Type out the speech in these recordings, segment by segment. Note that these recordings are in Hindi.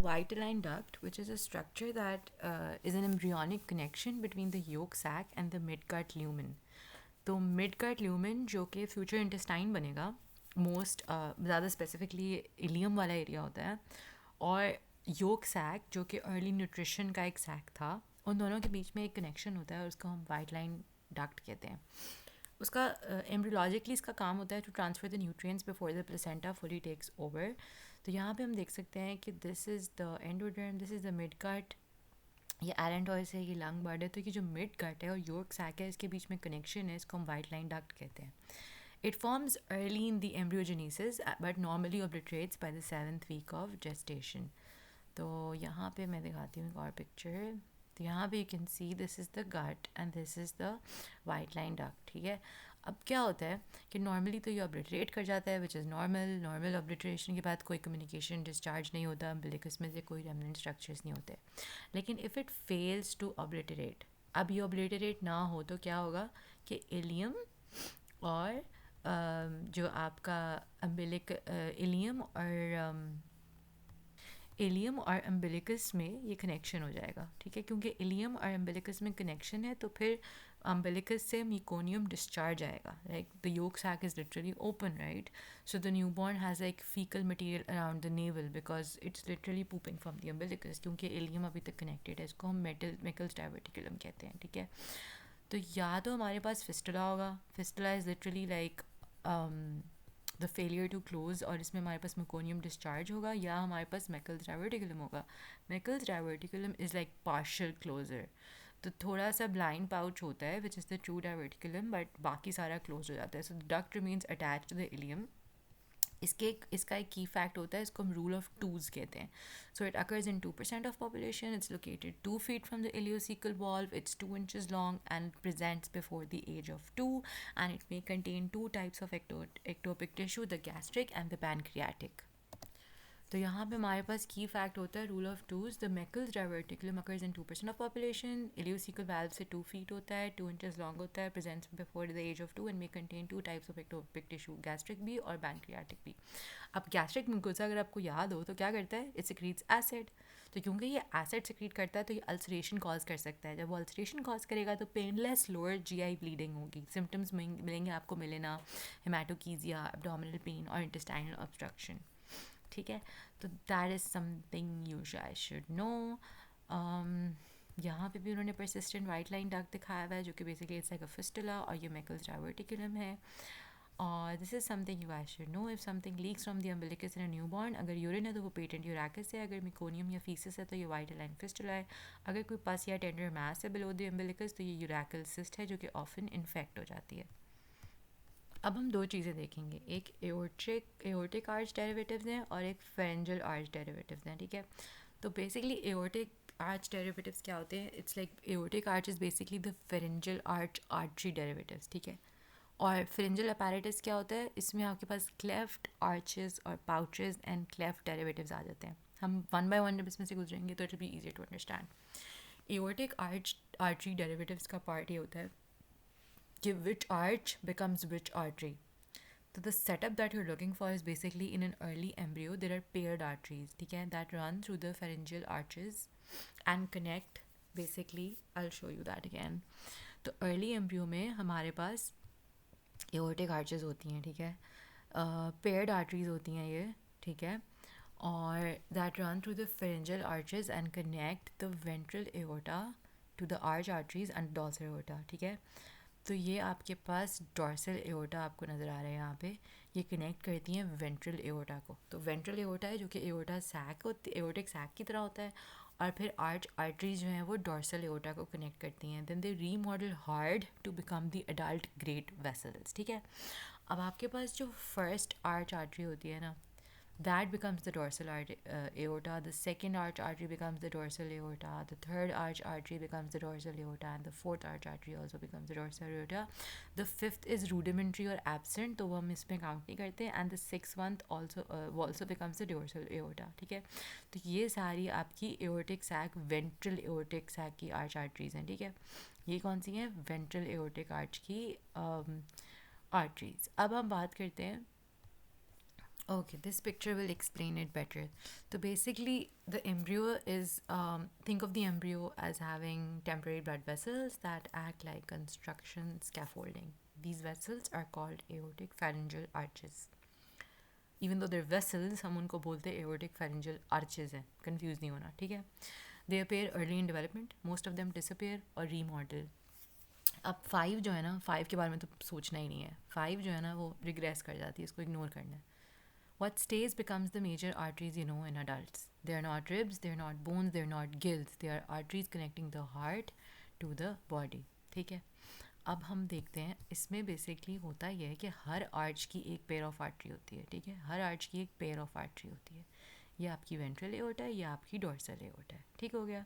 vitelline duct, which is a structure that is an embryonic connection between the yolk sac and the midgut lumen. तो midgut lumen जो कि फ्यूचर इंटेस्टाइन बनेगा, मोस्ट ज़्यादा स्पेसिफिकली इलियम वाला एरिया होता है, और योक सैक जो कि अर्ली न्यूट्रिशन का एक सैक था, उन दोनों के बीच में एक कनेक्शन होता है और उसको हम वाइट लाइन डक्ट कहते हैं. उसका एम्ब्रियोलॉजिकली इसका काम होता है to transfer the nutrients before the placenta fully takes over. तो यहाँ पे हम देख सकते हैं कि this is the endoderm, this is the midgut, ये एरेंटॉइस है, ये लंग बर्ड है. तो ये जो मिड गट है और योर्क सैक है, इसके बीच में कनेक्शन है, इसको हम वाइट लाइन डक्ट कहते हैं. It forms early in the embryogenesis but normally obliterates by the 7th week of gestation. तो यहाँ पे मैं दिखाती हूँ एक और पिक्चर. तो यहाँ पे you can see this is the gut and this is the vitelline duct. ठीक है. अब क्या होता है कि नॉर्मली तो ये ऑब्लिटरेट कर जाता है, विच इज़ नॉर्मल ऑब्लिटरेशन के बाद कोई कम्युनिकेशन डिस्चार्ज नहीं होता, अम्बिलिकस में से कोई रेमनेंट स्ट्रक्चर्स नहीं होते. लेकिन if it fails to obliterate, अब ये ऑब्लिटरेट ना हो तो क्या होगा कि इलियम और जो आपका अम्बिलिक इलियम और अम्बिलिकस में ये कनेक्शन हो जाएगा. ठीक है. क्योंकि इलियम और अम्बिलिकस में कनेक्शन है तो फिर अम्बिलिकस से मेकोनियम डिस्चार्ज आएगा. Like the yolk sac is literally open, right. So the newborn has like fecal material around the navel because it's literally pooping from the umbilicus, क्योंकि इलियम अभी तक कनेक्टेड है. इसको हम मेकल्स डायवर्टिकुलम कहते हैं. ठीक है. तो या तो हमारे पास फिस्टुला होगा. Fistula is literally like the failure to close, और इसमें हमारे पास मेकोनियम डिस्चार्ज होगा, या हमारे पास मेकल्स डायवर्टिकुलम होगा. Meckel's diverticulum is like partial closure. तो थोड़ा सा ब्लाइंड पाउच होता है which is the true diverticulum, but बाकी सारा क्लोज हो जाता है. So the duct remains attach to the ileum. इसका एक की फैक्ट होता है, इसको हम रूल ऑफ टूज कहते हैं. So it occurs in 2% of population. It's located 2 feet from the ileocaecal valve. It's 2 inches long and presents before the age of 2, and it may contain 2 types of ectopic tissue, the gastric and the pancreatic. तो यहाँ पे हमारे पास की फैक्ट होता है rule of twos. The मेकल्स diverticulum occurs in 2% of population. Ileocaecal valve से 2 feet होता है, 2 inches लॉन्ग होता है, presents before the age of 2 and may contain 2 types of ectopic tissue, gastric भी और पैनक्रियाटिक भी. अब गैस्ट्रिक म्यूकोसा अगर आपको याद हो तो क्या करता है, इट सिक्रीट्स एसिड. तो क्योंकि ये एसिड सिक्रीट करता है तो ये अल्सरेशन कॉज कर सकता है. जब वो अल्सरेशन कॉज करेगा तो पेनलेस लोअर जीआई ब्लीडिंग होगी. सिम्टम्स मिलेंगे आपको, मिलेना हेमाटोकीजिया, एब्डोमिनल पेन और इंटेस्टाइनल ऑब्स्ट्रक्शन. ठीक है. तो that is something you I should know. यहाँ पे भी उन्होंने परसिस्टेंट वाइट लाइन डक्ट दिखाया हुआ है जो कि basically it's like a fistula, और ये मेकल्स डायवर्टिकुलम है. और this is something you I should know. If something leaks from the umbilicus in a newborn, अगर यूरिन है तो वो पेटेंट यूरैकस है, अगर मेकोनियम या फीसिस है तो ये वाइट लाइन फिस्टुला है, अगर कोई पस या टेंडर मास है बिलो द अम्बिलिकस तो ये यूरैकल सिस्ट है जो कि ऑफन इन्फेक्ट हो जाती है. अब हम 2 चीज़ें देखेंगे, एक एओर्टिक आर्च डेरिवेटिव्स हैं और एक फेरेंजियल आर्च डेरिवेटिव्स हैं. ठीक है. तो बेसिकली एओर्टिक आर्च डेरिवेटिव्स क्या होते हैं, it's like aortic arch is basically the pharyngeal arch artery derivatives. ठीक है. और फेरेंजियल अपैरेटस क्या होता है, इसमें आपके पास क्लेफ्ट आर्चेस और पाउचेस एंड क्लेफ्ट डेरिवेटिव्स आ जाते हैं. हम 1 by 1 इसमें से गुजरेंगे तो it will be easy to understand. Aortic arch artery derivatives का पार्ट ये होता है कि which arch becomes which artery. So the setup that you're looking for is basically in an early embryo there are paired arteries, ठीक है, that run through the pharyngeal arches and connect. Basically I'll show you that again. तो early embryo में हमारे पास aortic arches होती हैं. ठीक है. paired arteries होती हैं ये. ठीक है. और that run through the pharyngeal arches and connect the ventral aorta to the arch arteries and dorsal aorta. ठीक है. तो ये आपके पास डॉर्सल एओर्टा आपको नज़र आ रहा है यहाँ पे, ये कनेक्ट करती हैं वेंट्रल एओर्टा को. तो वेंट्रल एओर्टा है जो कि एओर्टा सैक होती, एओर्टिक सैक की तरह होता है, और फिर आर्च आर्टरीज जो हैं वो डॉर्सल एओर्टा को कनेक्ट करती हैं. Then they remodel hard to become the adult great vessels. ठीक है. अब आपके पास जो फर्स्ट आर्च आर्टरी होती है ना, that becomes the dorsal aorta. The second arch artery becomes the dorsal aorta. The third arch artery becomes the dorsal aorta, and the fourth arch artery also becomes the dorsal aorta. The fifth is rudimentary or absent, तो वो हम इसमें काउंट नहीं करते. And the sixth one also becomes the dorsal aorta. ठीक है. तो ये सारी आपकी aortic sac, ventral aortic sac की arch arteries हैं. ठीक है. ये कौन सी हैं, ventral aortic arch की arteries. अब हम बात करते हैं Okay, this picture will explain it better. So basically, the embryo is think of the embryo as having temporary blood vessels that act like construction scaffolding. These vessels are called aortic pharyngeal arches. Even though they're vessels, हम उनको बोलते हैं aortic pharyngeal arches हैं. Confuse नहीं होना, ठीक है? They appear early in development. Most of them disappear or remodel. अब 5 जो है ना, 5 के बारे में तो सोचना ही नहीं है. 5 जो है ना वो रिग्रेस कर जाती है, इसको इग्नोर करना है. What stays becomes the major arteries you know in adults. They are not ribs, they are not bones, they are not gills. They are arteries connecting the heart to the body. ठीक है. अब हम देखते हैं इसमें बेसिकली होता यह है कि हर आर्च की एक पेयर ऑफ आर्टरी होती है. ठीक है. हर आर्च की एक पेयर ऑफ आर्टरी होती है. ये आपकी वेंट्रल एओर्टा है, ये आपकी डोर्सल एओर्टा है. ठीक हो गया.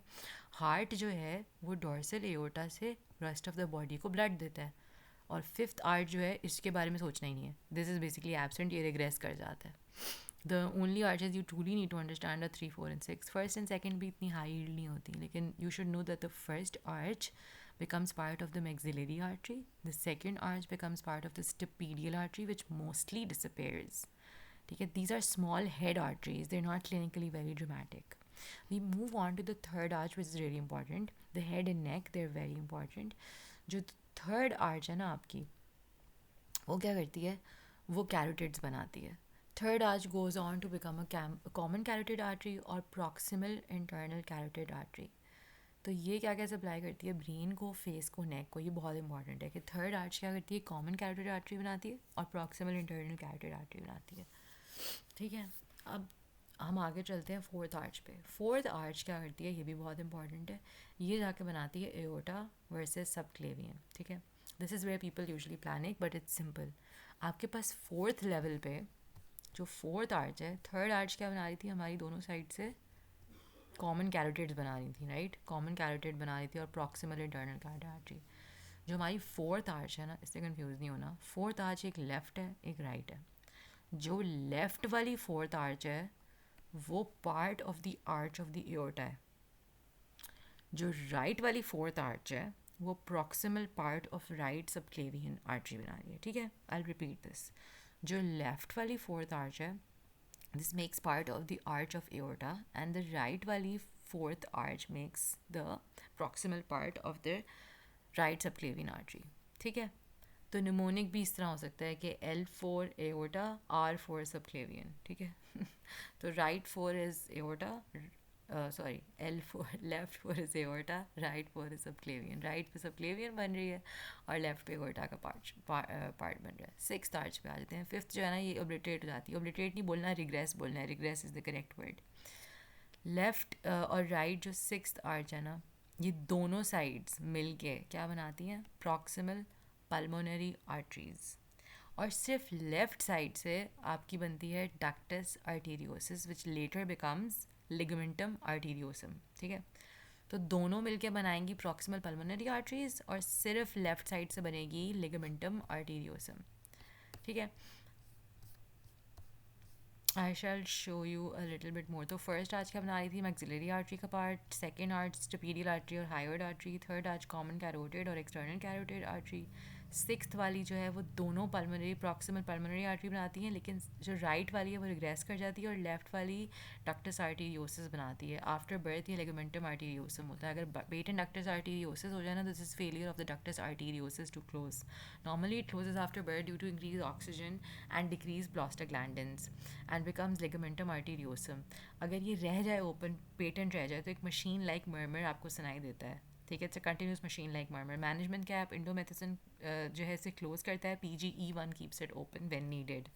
हार्ट जो है वो डोर्सल एओर्टा से रेस्ट ऑफ द बॉडी को ब्लड देता है. और फिफ्थ आर्ट जो है इसके बारे में सोचना ही नहीं है. दिस इज़ बेसिकली एब्सेंट, ये रिग्रेस कर जाता है. The only arches you truly need to understand 3, 4 and 6. First and second भी इतनी हाई यील्ड नहीं होती, लेकिन you should know that the first arch becomes part of the maxillary artery. The second arch becomes part of the stapedial artery, which mostly disappears. Okay, these are small head arteries. They're not clinically very dramatic. We move on to the third arch, which is really important. The head and neck, they're very important. जो थर्ड आर्च है ना आपकी, वो क्या करती है, वो कैरोटिड्स बनाती है. Third arch goes on to become a common carotid artery और प्रॉक्सिमल इंटरनल कैरोटिड आर्टरी. तो ये क्या क्या सप्लाई करती है ब्रेन को, फेस को, नेक को. ये बहुत इंपॉर्टेंट है कि थर्ड आर्च क्या करती है, कॉमन कैरोटिड आर्टरी बनाती है और प्रॉक्सिमल इंटरनल कैरोटिड आर्टरी बनाती है. ठीक है. अब हम आगे चलते हैं फोर्थ आर्च पे. फोर्थ आर्च क्या करती है, ये भी बहुत इंपॉर्टेंट है. ये जाके बनाती है एओर्टा वर्सेस सबक्लेवियन. ठीक है. This is where people usually panic, but it's simple. आपके पास फोर्थ लेवल पे जो फोर्थ आर्च है, थर्ड आर्च क्या बना रही थी, हमारी दोनों साइड से कॉमन कैरोटिड्स बना रही थी. राइट, कॉमन कैरोटिड बना रही थी और प्रॉक्सिमल इंटरनल कैरोटिड आर्टरी. जो हमारी फोर्थ आर्च है ना, इससे कंफ्यूज नहीं होना. फोर्थ आर्च एक लेफ्ट है, एक राइट है. जो लेफ्ट वाली फोर्थ आर्च है वो part of the arch of the aorta है. जो राइट वाली फोर्थ आर्च है वो proximal part of right subclavian artery बना रही है. ठीक है. I repeat this. जो लेफ्ट वाली फोर्थ आर्च है, this makes part of the arch of aorta, and the right वाली fourth arch makes the proximal part of the right subclavian artery. ठीक है. तो निमोनिक भी इस तरह हो सकता है कि L4 एओर्टा, R4 सबक्लेवियन. ठीक है. तो right 4 is aorta, sorry L4, left 4 is aorta, right 4 is subclavian. Right पे सबक्लेवियन बन रही है और लेफ्ट पे एओर्टा का पार्ट बन रहा है. सिक्स्थ आर्च पे आ जाते हैं. फिफ्थ जो है ना, ये ओब्लिटरेट हो जाती है. ओब्लिटरेट नहीं बोलना, रिग्रेस बोलना है. Regress is the correct word. Left और राइट जो सिक्स्थ आर्च है ना, ये दोनों साइड्स मिल के क्या बनाती हैं, प्रॉक्सिमल पल्मोनरी आर्टरीज. और सिर्फ लेफ्ट साइड से आपकी बनती है डक्टस आर्टीरियोसिस, विच लेटर बिकम्स लिगामेंटम आर्टीरियोसम. ठीक है. तो दोनों मिलके बनाएंगी प्रॉक्सिमल पल्मोनरी आर्टरीज और सिर्फ लेफ्ट साइड से बनेगी लिगामेंटम आर्टीरियोसम. ठीक है. I shall show you a little bit more. तो फर्स्ट आर्च क्या बना रही थी, मैक्सिलरी आर्टरी का part. Second arch stapedial artery और hyoid artery. Third arch common carotid और एक्सटर्नल कैरोटिड आर्टरी. सिक्स्थ वाली जो है वो दोनों पल्मोनरी प्रॉक्सिमल पल्मोनरी आर्टरी बनाती हैं, लेकिन जो राइट वाली है वो रिग्रेस कर जाती है और लेफ्ट वाली डक्टस आर्टीरियोसिस बनाती है. आफ्टर बर्थ ये लिगामेंटम आर्टीरियोसम होता है. अगर पेटेंट डक्टस आर्टीरियोसिस हो जाए ना, this is failure of the ductus arteriosus to close. Normally it closes after birth due to increase oxygen and decrease prostaglandins and becomes ligamentum arteriosum. अगर ये रह जाए ओपन, पेटेंट रह जाए, तो एक मशीन लाइक मर्मर आपको सुनाई देता है. ठीक है. It's a continuous machine like murmur. Management cap indomethacin जो है इसे क्लोज करता है. PGE1 keeps it open when needed.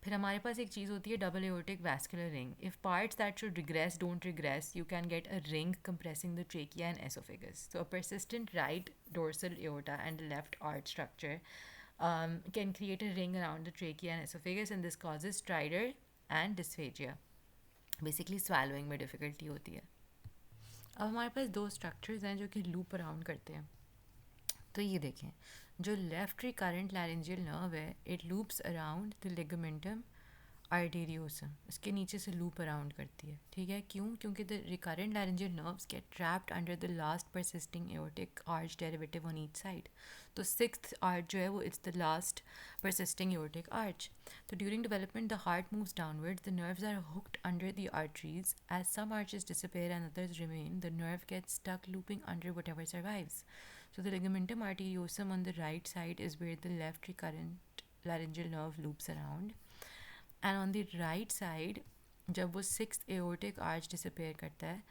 फिर हमारे पास एक चीज़ होती है double aortic vascular ring. If parts that should regress don't regress, you can get a ring compressing the trachea and oesophagus. So a persistent right dorsal aorta and left arch structure can create a ring around the trachea and esophagus, and this causes stridor and dysphagia. Basically swallowing में डिफ़िकल्टी होती है. अब हमारे पास दो स्ट्रक्चर्स हैं जो कि लूप अराउंड करते हैं. तो ये देखें, जो लेफ्ट रिकरेंट लैरिंजियल नर्व है, it loops around the ligamentum arteriosum, इसके नीचे से लूप अराउंड करती है, ठीक है। क्यों? क्योंकि the recurrent laryngeal nerves get trapped under the last persisting aortic arch derivative on each side. तो sixth arch जो है वो it's the last persisting aortic arch. So during development the heart moves downwards, the nerves are hooked under the arteries. As some arches disappear and others remain, the nerve gets stuck looping under whatever survives. So the ligamentum arteriosum on the right side is where the left recurrent laryngeal nerve loops around. And on the right side जब वो सिक्स एओर्टिक आर्च डिसअपेयर करता है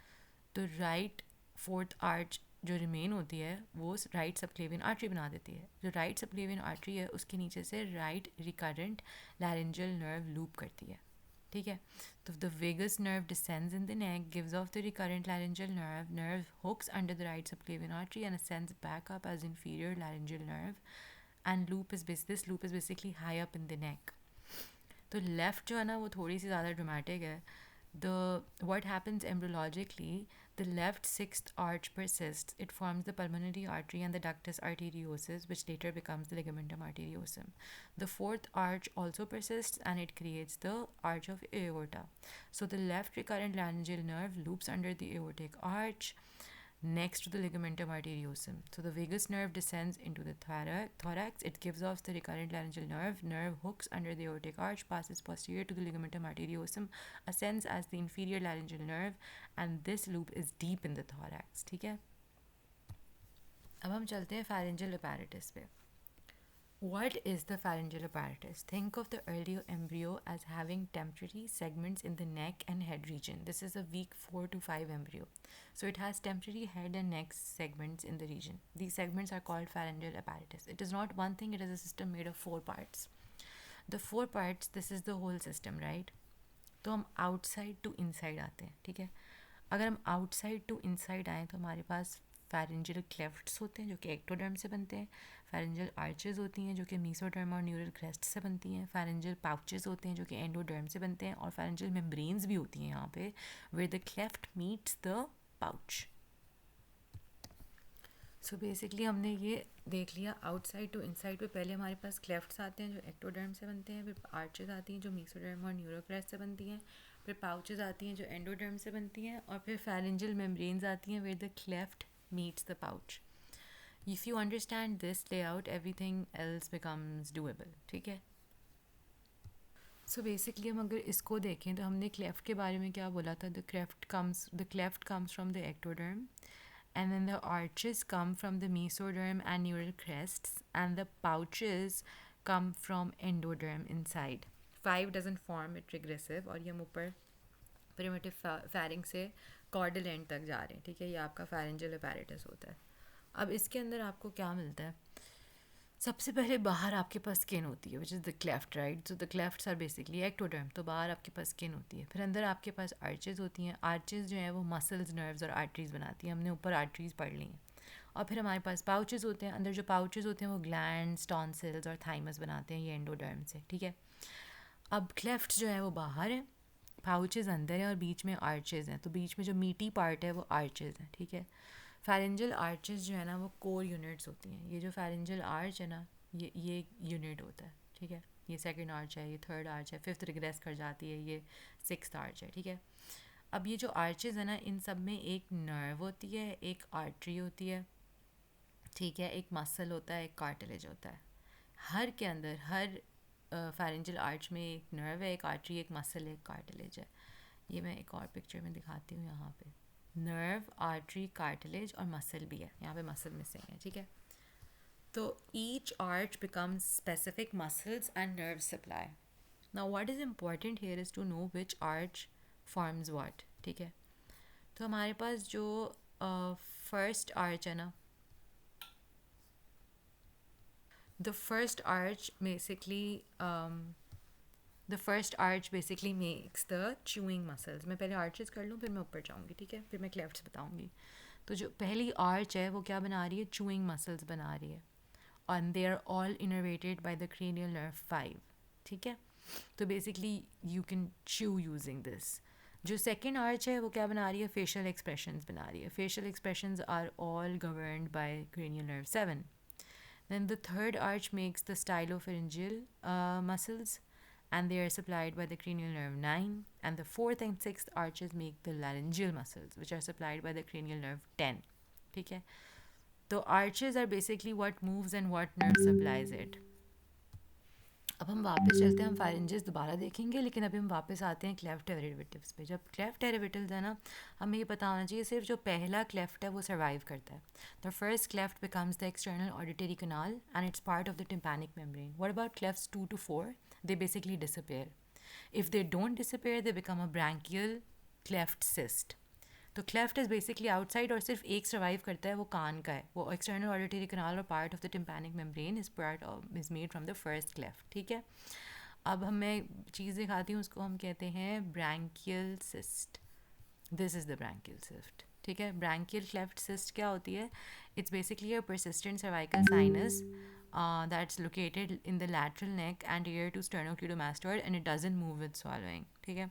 तो राइट फोर्थ आर्च जो रिमेन होती है वो राइट सबक्लेवियन आर्टरी बना देती है। जो राइट सबक्लेवियन आर्टरी है उसके नीचे से right recurrent laryngeal nerve loop करती है, ठीक है। तो the vagus nerve descends in the neck, gives off the recurrent laryngeal nerve hooks under the right subclavian artery and ascends back up as inferior laryngeal nerve, and this loop is basically high up in the neck. तो लेफ़्ट जो है ना वो थोड़ी सी ज़्यादा ड्रामेटिक है। The what happens embryologically, the left sixth arch persists. It forms the pulmonary artery and the ductus arteriosus, which later becomes the ligamentum arteriosum. The fourth arch also persists and it creates the arch of aorta. So the left recurrent laryngeal nerve loops under the aortic arch next to the ligamentum arteriosum. So the vagus nerve descends into the thorax. It gives off the recurrent laryngeal nerve. Nerve hooks under the aortic arch, passes posterior to the ligamentum arteriosum, ascends as the inferior laryngeal nerve, and this loop is deep in the thorax. ठीक है। अब हम चलते हैं pharyngeal apparatus पे। What is the pharyngeal apparatus? Think of the early embryo as having temporary segments in the neck and head region. This is a week 4 to 5 embryo. So it has temporary head and neck segments in the region. These segments are called pharyngeal apparatus. It is not one thing, it is a system made of 4 parts. The 4 parts, this is the whole system, right? तो हम outside to inside आते हैं, ठीक है। अगर हम outside to inside आएँ तो हमारे पास pharyngeal clefts होते हैं जो कि ectoderm से बनते हैं, pharyngeal arches होती हैं जो कि mesoderm और neural crest से बनती हैं, pharyngeal pouches होते हैं जो कि endoderm से बनते हैं, और pharyngeal membranes भी होती हैं यहाँ पे where the cleft meets the pouch. So basically हमने ये देख लिया आउटसाइड टू इनसाइड पे। पहले हमारे पास क्लेफ्ट्स आते हैं जो एक्टोडर्म से बनते हैं, फिर आर्चेस आती हैं जो मीसोडर्म और न्यूरोक्रेस्ट से बनती हैं, फिर पाउचेस आती हैं जो एंडोडर्म से बनती हैं, और फिर pharyngeal membranes आती हैं where the cleft meets the pouch. If you understand this layout, everything else becomes doable, ठीक है। सो बेसिकली हम अगर इसको देखें तो हमने क्लेफ्ट के बारे में क्या बोला था, the cleft comes from the ectoderm, and then the arches come from the mesoderm and neural crests, and the pouches come from endoderm inside. 5 doesn't form it regressive, और ये हम ऊपर primitive pharynx से caudal end तक जा रहे हैं, ठीक है। ये आपका pharyngeal apparatus होता है। अब इसके अंदर आपको क्या मिलता है? सबसे पहले बाहर आपके पास स्किन होती है which is the cleft, right. So the clefts are basically ectoderm, तो बाहर आपके पास स्किन होती है। फिर अंदर आपके पास आर्चेस होती हैं। आर्चेस जो हैं वो मसल्स, नर्व्स और आर्टरीज बनाती हैं। हमने ऊपर आर्टरीज पढ़ ली हैं। और फिर हमारे पास पाउचेस होते हैं। अंदर जो पाउचेस होते हैं वो ग्लैंड्स, टॉन्सिल्स और थाइमस बनाते हैं, ये एंडोडर्म से, ठीक है। अब क्लेफ्ट्स जो है वो बाहर हैं, पाउचेस अंदर हैं और बीच में आर्चेस हैं। तो बीच में जो मीटी पार्ट है वो आर्चेस हैं, ठीक है। pharyngeal arches जो है ना वो कोर यूनिट्स होती हैं। ये जो pharyngeal arch है ना ये यूनिट होता है, ठीक है। ये सेकंड आर्च है, ये थर्ड आर्च है, फिफ्थ रिग्रेस कर जाती है, ये सिक्स्थ आर्च है, ठीक है। अब ये जो आर्चेस है ना इन सब में एक नर्व होती है, एक आर्टरी होती है, ठीक है, एक मसल होता है, एक कार्टिलेज होता है। हर के अंदर हर pharyngeal आर्च में एक नर्व है, एक आर्टरी, एक मसल, एक कार्टिलेज है। ये मैं एक और पिक्चर में दिखाती हूँ। यहाँ पे नर्व, आर्टरी, कार्टिलेज और मसल भी है। यहाँ पे मसल मिसिंग है, ठीक है। तो each arch becomes specific muscles and nerve supply. Now what is important here is to know which arch forms what, ठीक है। तो हमारे पास जो फर्स्ट आर्च है ना, the first arch basically makes the chewing muscles. मैं पहले arches कर लूँ फिर मैं ऊपर जाऊँगी, ठीक है, फिर मैं clefts बताऊँगी। तो जो पहली arch है वो क्या बना रही है? chewing muscles बना रही है, and they are all innervated by the cranial nerve 5, ठीक है। तो basically you can chew using this. जो second arch है वो क्या बना रही है? facial expressions बना रही है। facial expressions are all governed by cranial nerve 7. Then the third arch makes the stylopharyngeal muscles, and they are supplied by the cranial nerve 9, and the fourth and sixth arches make the laryngeal muscles, which are supplied by the cranial nerve 10. ठीक है, तो arches are basically what moves and what nerve supplies it. अब हम वापस चलते हैं, हम फारेंजेस दोबारा देखेंगे, लेकिन अभी हम वापस आते हैं क्लेफ्ट डेरिवेटिव्स पे. जब क्लेफ्ट डेरिवेटिव्स है ना, हमें ये पता होना चाहिए सिर्फ जो पहला क्लेफ्ट है वो सर्वाइव करता है. The first cleft becomes the external auditory canal and it's part of the tympanic membrane. What about clefts 2 to 4? They basically disappear. If they don't disappear, they become a branchial cleft cyst. तो क्लेफ्ट इज़ बेसिकली आउटसाइड और सिर्फ एक सर्वाइव करता है, वो कान का है. वो एक्सटर्नल ऑडिटरी कनाल और part of the tympanic membrane is made from the first cleft. ठीक है, अब हमें चीज़ दिखाती हूँ, उसको हम कहते हैं branchial cyst. This is the branchial cyst. ठीक है, ब्रैंकियल क्लेफ्ट सिस्ट क्या होती है? It's basically a persistent cervical sinus that's located in the lateral neck anterior to sternocleidomastoid and it doesn't move with swallowing. ठीक है,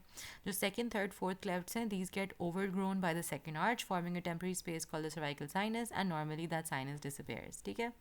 जो second, third, fourth clefts हैं, these get overgrown by the second arch, forming a temporary space called the cervical sinus, and normally that sinus disappears. ठीक है,